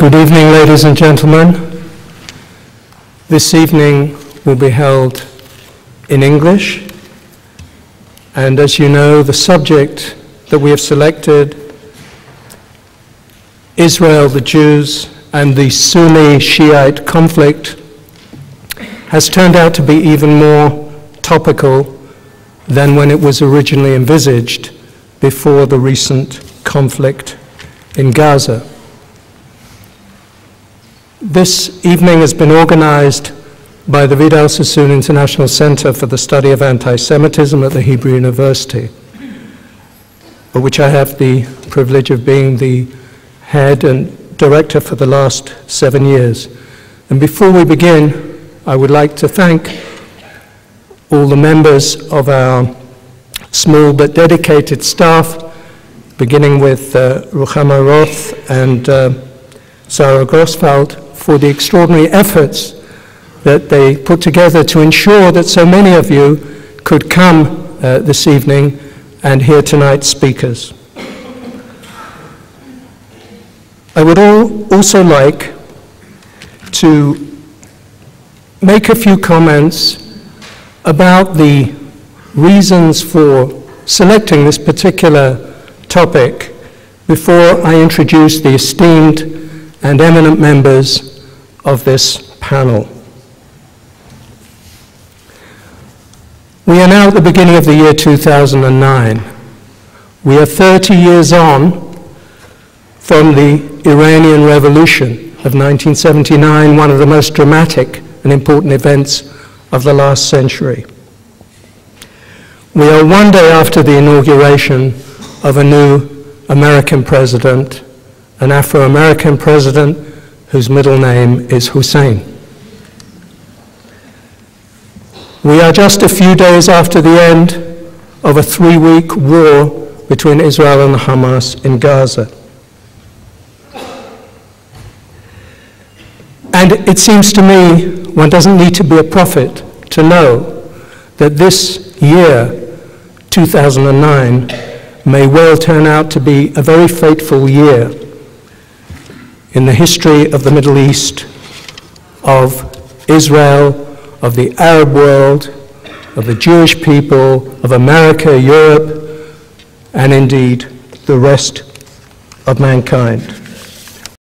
Good evening, ladies and gentlemen. This evening will be held in English, and as you know, the subject that we have selected, Israel, the Jews, and the Sunni-Shiite conflict, has turned out to be even more topical than when it was originally envisaged before the recent conflict in Gaza. This evening has been organized by the Vidal Sassoon International Center for the Study of Antisemitism at the Hebrew University, of which I have the privilege of being the head and director for the last 7 years. And before we begin, I would like to thank all the members of our small but dedicated staff, beginning with Ruchama Roth and Sarah Grossfeld, for the extraordinary efforts that they put together to ensure that so many of you could come this evening and hear tonight's speakers. I would also like to make a few comments about the reasons for selecting this particular topic before I introduce the esteemed and eminent members of this panel. We are now at the beginning of the year 2009. We are 30 years on from the Iranian Revolution of 1979, one of the most dramatic and important events of the last century. We are one day after the inauguration of a new American president, an Afro-American president whose middle name is Hussein. We are just a few days after the end of a 3-week war between Israel and Hamas in Gaza. And it seems to me one doesn't need to be a prophet to know that this year, 2009, may well turn out to be a very fateful year in the history of the Middle East, of Israel, of the Arab world, of the Jewish people, of America, Europe, and indeed the rest of mankind.